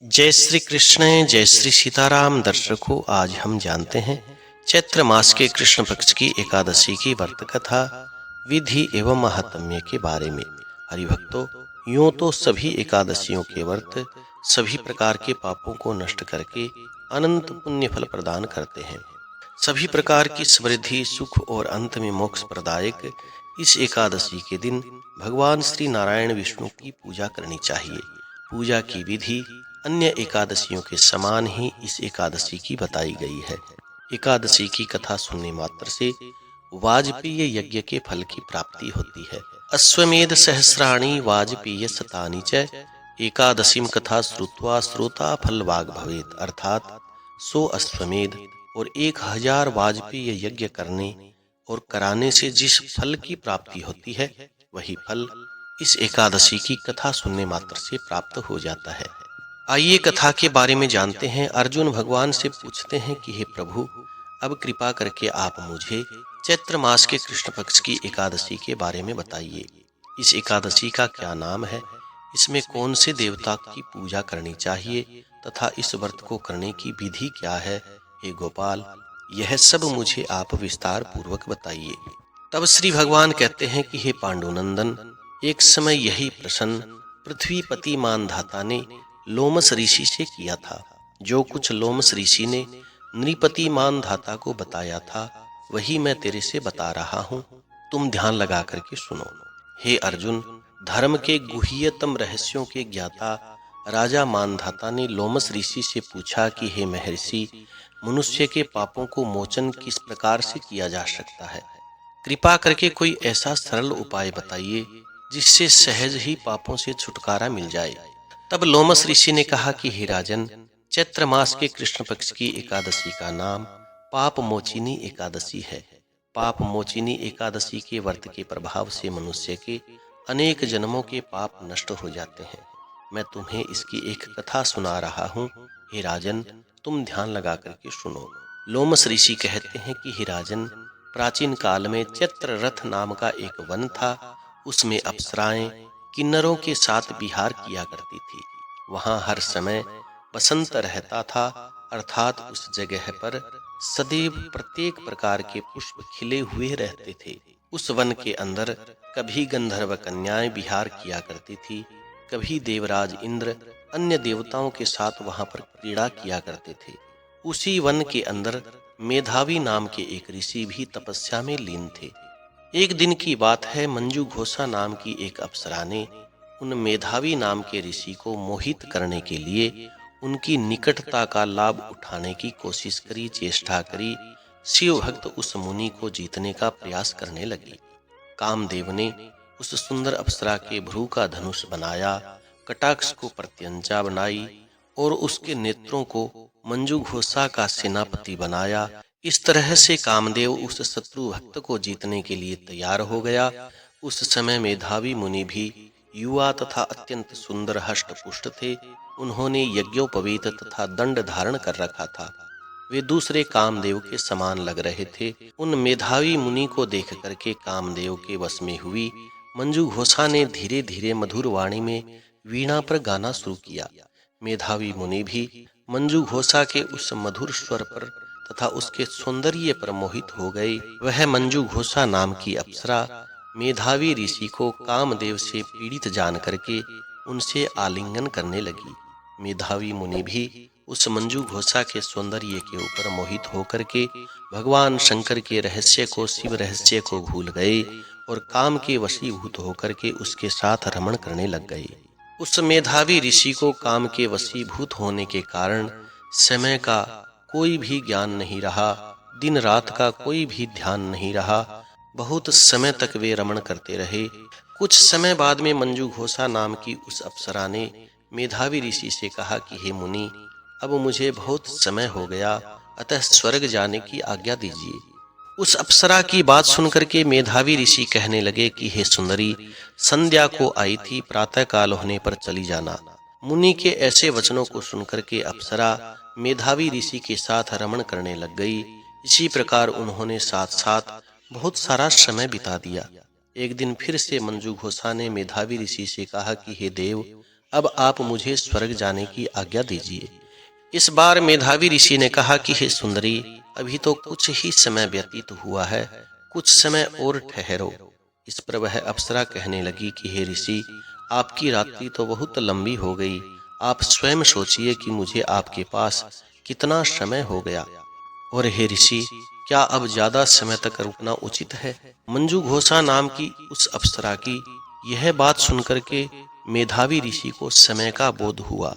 जय श्री कृष्ण, जय श्री सीताराम। दर्शकों, आज हम जानते हैं चैत्र मास के कृष्ण पक्ष की एकादशी की व्रत कथा, विधि एवं महात्म्य के बारे में। हरिभक्तों, यूं तो सभी एकादशियों के व्रत सभी प्रकार के पापों को नष्ट करके अनंत पुण्य फल प्रदान करते हैं। सभी प्रकार की समृद्धि, सुख और अंत में मोक्ष प्रदायक इस एकादशी के दिन भगवान श्री नारायण विष्णु की पूजा करनी चाहिए। पूजा की विधि अन्य एकादशियों के समान ही इस एकादशी की बताई गई है। एकादशी की कथा सुनने मात्र से वाजपेय यज्ञ के फल की प्राप्ति होती है। अश्वमेध सहस्राणि वाजपेय शतानि च एकादशीम कथा श्रुत्वा श्रोता फल वाग भवेत। अर्थात 100 अश्वमेध और 1000 वाजपेय यज्ञ करने और कराने से जिस फल की प्राप्ति होती है, वही फल इस एकादशी की कथा सुनने मात्र से प्राप्त हो जाता है। आइए कथा के बारे में जानते हैं। अर्जुन भगवान से पूछते हैं कि हे प्रभु, अब कृपा करके आप मुझे चैत्र मास के कृष्ण पक्ष की एकादशी के बारे में बताइए। इस एकादशी का क्या नाम है, इसमें कौन से देवता की पूजा करनी चाहिए तथा इस व्रत को करने की विधि क्या है। हे गोपाल, यह सब मुझे आप विस्तार पूर्वक बताइए। तब श्री भगवान कहते हैं कि हे पांडुनंदन, एक समय यही प्रश्न पृथ्वीपति मानधाता ने लोमस ऋषि से किया था। जो कुछ लोमस ऋषि ने नृपति मानधाता को बताया था, वही मैं तेरे से बता रहा हूँ। तुम ध्यान लगा करके सुनो। हे अर्जुन, धर्म के गुह्यतम रहस्यों के ज्ञाता राजा मानधाता ने लोमस ऋषि से पूछा कि हे महर्षि, मनुष्य के पापों को मोचन किस प्रकार से किया जा सकता है। कृपा करके कोई ऐसा सरल उपाय बताइए जिससे सहज ही पापों से छुटकारा मिल जाए। तब लोमस ऋषि ने कहा कि हे राजन, चैत्र मास के कृष्ण पक्ष की एकादशी का नाम पाप मोचिनी एकादशी है। पाप मोचिनी एकादशी के व्रत के प्रभाव से मनुष्य के अनेक जन्मों के पाप नष्ट हो जाते हैं। मैं तुम्हें इसकी एक कथा सुना रहा हूँ। हे राजन, तुम ध्यान लगा करके सुनो। लोमस ऋषि कहते हैं कि हे राजन, प्राचीन काल में चैत्र रथ नाम का एक वन था। उसमें अप्सराएं किन्नरों के साथ विहार किया करती थी। वहां हर समय बसंत रहता था, अर्थात उस जगह पर सदैव प्रत्येक प्रकार के पुष्प खिले हुए रहते थे। उस वन के अंदर कभी गंधर्व कन्याएं विहार किया करती थी, कभी देवराज इंद्र अन्य देवताओं के साथ वहां पर क्रीड़ा किया करते थे। उसी वन के अंदर मेधावी नाम के एक ऋषि भी तपस्या में लीन थे। एक दिन की बात है, मंजू घोषा नाम की एक अप्सरा ने उन मेधावी नाम के ऋषि को मोहित करने के लिए उनकी निकटता का लाभ उठाने की कोशिश करी, चेष्टा करी। शिव भक्त उस मुनि को जीतने का प्रयास करने लगे। कामदेव ने उस सुंदर अप्सरा के भ्रू का धनुष बनाया, कटाक्ष को प्रत्यंचा बनाई और उसके नेत्रों को मंजू घोषा का सेनापति बनाया। इस तरह से कामदेव उस शत्रु भक्त को जीतने के लिए तैयार हो गया। उस समय मेधावी मुनि भी युवा तथा अत्यंत सुंदर हष्ट पुष्ट थे। उन्होंने यज्ञोपवीत तथा दंड धारण कर रखा था। वे दूसरे कामदेव के समान लग रहे थे। उन मेधावी मुनि को देख करके कामदेव के वश में हुई मंजू घोषा ने धीरे धीरे मधुर वाणी में वीणा पर गाना शुरू किया। मेधावी मुनि भी मंजू घोषा के उस मधुर स्वर पर तथा उसके सौंदर्य पर मोहित हो गए। वह मंजू घोषा नाम की अप्सरा मेधावी ऋषि को कामदेव से पीड़ित जान करके उनसे आलिंगन करने लगी। मेधावी मुनि भी उस मंजू घोषा के सौंदर्य के ऊपर मोहित होकर के भगवान शंकर के रहस्य को, शिव रहस्य को भूल गए और काम के वशीभूत होकर के उसके साथ रमण करने लग गए। उस मेधावी ऋषि को काम के वशीभूत होने के कारण समय का कोई भी ज्ञान नहीं रहा, दिन रात का कोई भी ध्यान नहीं रहा। बहुत समय तक वे रमण करते रहे। कुछ समय बाद में मंजू घोषा नाम की उस अप्सरा ने मेधावी ऋषि से कहा कि हे मुनि, अब मुझे बहुत समय हो गया, अतः स्वर्ग जाने की आज्ञा दीजिए। उस अप्सरा की बात सुनकर के मेधावी ऋषि कहने लगे कि हे सुंदरी, संध्या को आई थी, प्रातः काल होने पर चली जाना। मुनि के ऐसे वचनों को सुनकर के अप्सरा मेधावी ऋषि के साथ रमण करने लग गई। इसी प्रकार उन्होंने साथ साथ बहुत सारा समय बिता दिया। एक दिन फिर से मंजू घोषा ने मेधावी ऋषि से कहा कि हे देव, अब आप मुझे स्वर्ग जाने की आज्ञा दीजिए। इस बार मेधावी ऋषि ने कहा कि हे सुंदरी, अभी तो कुछ ही समय व्यतीत हुआ है, कुछ समय और ठहरो। इस पर वह अप्सरा कहने लगी कि हे ऋषि, आपकी रात्रि तो बहुत लंबी हो गई, आप स्वयं सोचिए कि मुझे आपके पास कितना समय हो गया। और हे ऋषि, क्या अब ज्यादा समय तक रुकना उचित है? मंजू घोषा नाम की उस अप्सरा की यह बात सुनकर के मेधावी ऋषि को समय का बोध हुआ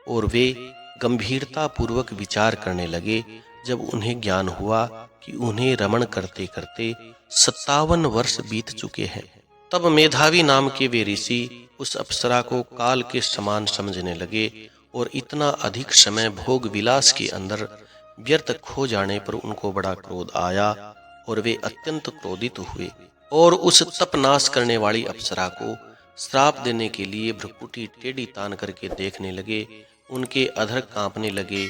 और वे गंभीरता पूर्वक विचार करने लगे। जब उन्हें ज्ञान हुआ कि उन्हें रमण करते करते 57 वर्ष बीत चुके हैं, तब मेधावी नाम के वे ऋषि उस अप्सरा को काल के समान समझने लगे और इतना अधिक समय भोग विलास के अंदर व्यर्थ खो जाने पर उनको बड़ा क्रोध आया और वे अत्यंत क्रोधित हुए और उस तपनाश करने वाली अप्सरा को श्राप देने के लिए भ्रुकुटी टेढ़ी तान करके देखने लगे। उनके अधर कांपने लगे,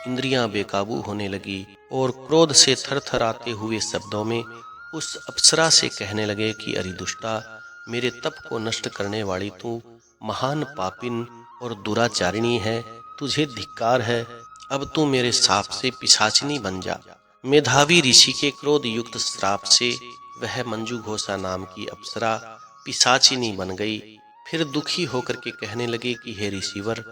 इंद्रियां बेकाबू होने लगी और क्रोध से थरथराते हुए शब्दों में उस अप्सरा से कहने लगे कि अरे दुष्टा, मेरे तप को नष्ट करने वाली तू महान पापिन और दुराचारिणी है, तुझे धिक्कार है। अब तू मेरे शाप से पिशाचिनी बन जा। मेधावी ऋषि के क्रोध युक्त श्राप से वह मंजू घोषा नाम की अप्सरा पिशाचिनी बन गई। फिर दुखी होकर के कहने लगे कि हे ऋषिवर,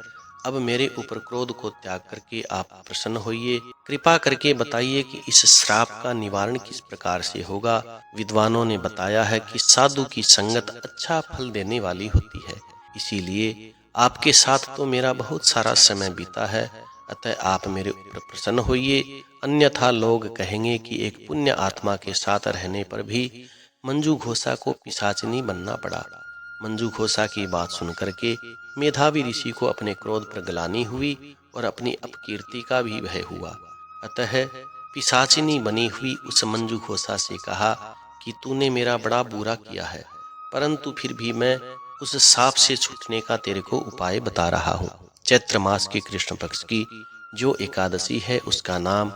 अब मेरे ऊपर क्रोध को त्याग करके आप प्रसन्न होइए, कृपा करके बताइए कि इस श्राप का निवारण किस प्रकार से होगा। विद्वानों ने बताया है कि साधु की संगत अच्छा फल देने वाली होती है, इसीलिए आपके साथ तो मेरा बहुत सारा समय बीता है, अतः आप मेरे ऊपर प्रसन्न होइए, अन्यथा लोग कहेंगे कि एक पुण्य आत्मा के साथ रहने पर भी मंजू घोषा को पिशाचिनी बनना पड़ा। मंजू घोषा की बात सुनकर के मेधावी ऋषि को अपने क्रोध पर ग्लानि हुई और अपनी अपकीर्ति का भी भय हुआ। अतः पिशाचिनी बनी हुई उस मंजू घोषा से कहा कि तूने मेरा बड़ा बुरा किया है, परंतु फिर भी मैं उस साप से छूटने का तेरे को उपाय बता रहा हूँ। चैत्र मास के कृष्ण पक्ष की जो एकादशी है उसका नाम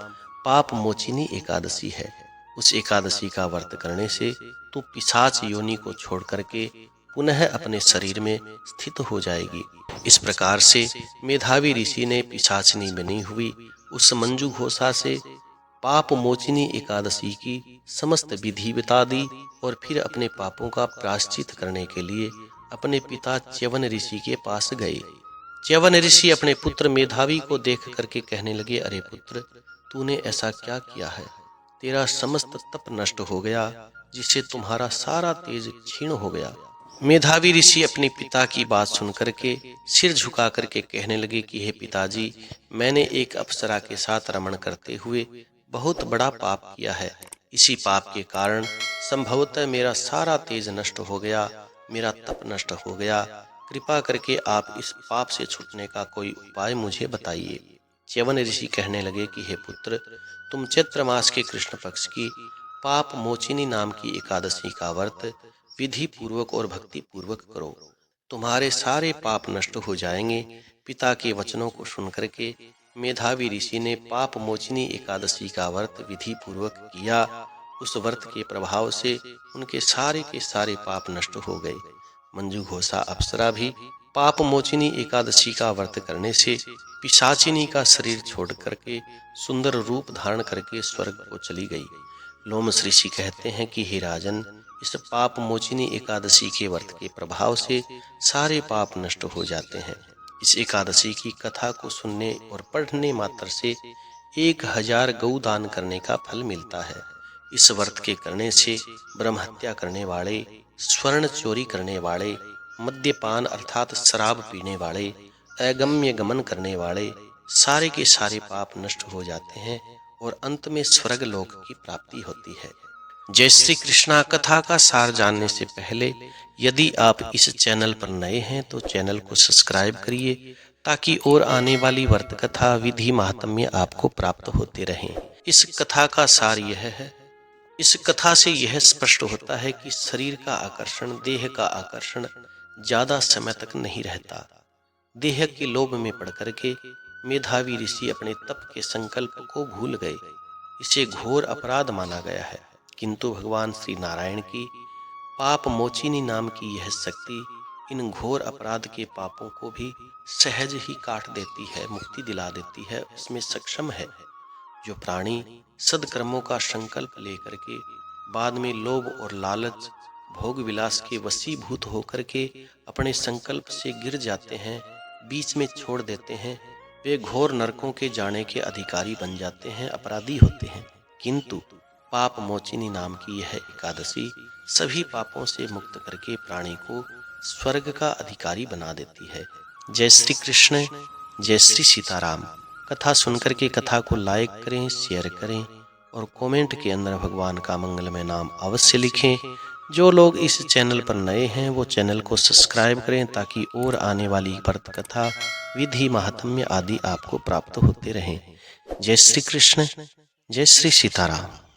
पाप मोचिनी एकादशी है। उस एकादशी का व्रत करने से तू पिशाच योनि को छोड़ करके पुनः अपने शरीर में स्थित हो जाएगी। इस प्रकार से मेधावी ऋषि ने पिशाचिनी बनी हुई उस मंजू घोषा से पाप मोचिनी एकादशी की समस्त विधि बता दी और फिर अपने पापों का प्रायश्चित करने के लिए अपने पिता च्यवन ऋषि के पास गए। च्यवन ऋषि अपने पुत्र मेधावी को देख करके कहने लगे, अरे पुत्र, तूने ऐसा क्या किया है? तेरा समस्त तप नष्ट हो गया, जिससे तुम्हारा सारा तेज क्षीण हो गया। मेधावी ऋषि अपने पिता की बात सुन करके सिर झुका करके कहने लगे कि हे पिताजी, मैंने एक अप्सरा के साथ रमण करते हुए बहुत बड़ा पाप किया है। इसी पाप के कारण संभवतः मेरा सारा तेज नष्ट हो गया, मेरा तप नष्ट हो गया। कृपा करके आप इस पाप से छूटने का कोई उपाय मुझे बताइए। च्यवन ऋषि कहने लगे कि हे पुत्र, तुम चैत्र मास के कृष्ण पक्ष की पाप मोचिनी नाम की एकादशी का व्रत विधि पूर्वक और भक्ति पूर्वक करो, तुम्हारे सारे पाप नष्ट हो जाएंगे। पिता के वचनों को सुनकर के मेधावी ऋषि ने पाप मोचिनी एकादशी का व्रत विधि पूर्वक किया। उस व्रत के प्रभाव से उनके सारे के सारे पाप नष्ट हो गए। मंजू घोषा अप्सरा भी पाप मोचिनी एकादशी का व्रत करने से पिशाचिनी का शरीर छोड़ करके सुंदर रूप धारण करके स्वर्ग को चली गई। लोमस ऋषि कहते हैं कि हे राजन, इस पाप मोचिनी एकादशी के व्रत के प्रभाव से सारे पाप नष्ट हो जाते हैं। इस एकादशी की कथा को सुनने और पढ़ने मात्र से 1000 गौ दान करने का फल मिलता है। इस व्रत के करने से ब्रह्महत्या करने वाले, स्वर्ण चोरी करने वाले, मद्यपान अर्थात शराब पीने वाले, अगम्य गमन करने वाले सारे के सारे पाप नष्ट हो जाते हैं और अंत में स्वर्ग लोक की प्राप्ति होती है। जय श्री कृष्णा कथा का सार जानने से पहले यदि आप इस चैनल पर नए हैं तो चैनल को सब्सक्राइब करिए, ताकि और आने वाली व्रत कथा विधि महात्म्य आपको प्राप्त होते रहें। इस कथा का सार यह है, इस कथा से यह स्पष्ट होता है कि शरीर का आकर्षण, देह का आकर्षण ज्यादा समय तक नहीं रहता। देह के लोभ में पड़ करके मेधावी ऋषि अपने तप के संकल्प को भूल गए। इसे घोर अपराध माना गया है, किंतु भगवान श्री नारायण की पाप मोचिनी नाम की यह शक्ति इन घोर अपराध के पापों को भी सहज ही काट देती है, मुक्ति दिला देती है, इसमें सक्षम है। जो प्राणी सदकर्मों का संकल्प लेकर के बाद में लोभ और लालच, भोग विलास के वशीभूत होकर के अपने संकल्प से गिर जाते हैं, बीच में छोड़ देते हैं, वे घोर नरकों के जाने के अधिकारी बन जाते हैं, अपराधी होते हैं। किंतु पाप मोचिनी नाम की यह एकादशी सभी पापों से मुक्त करके प्राणी को स्वर्ग का अधिकारी बना देती है। जय श्री कृष्ण, जय श्री सीताराम। कथा सुनकर के कथा को लाइक करें, शेयर करें और कमेंट के अंदर भगवान का मंगलमय नाम अवश्य लिखें। जो लोग इस चैनल पर नए हैं वो चैनल को सब्सक्राइब करें ताकि और आने वाली व्रत कथा, विधि, महात्म्य आदि आपको प्राप्त होते रहें। जय श्री कृष्ण, जय श्री सीताराम।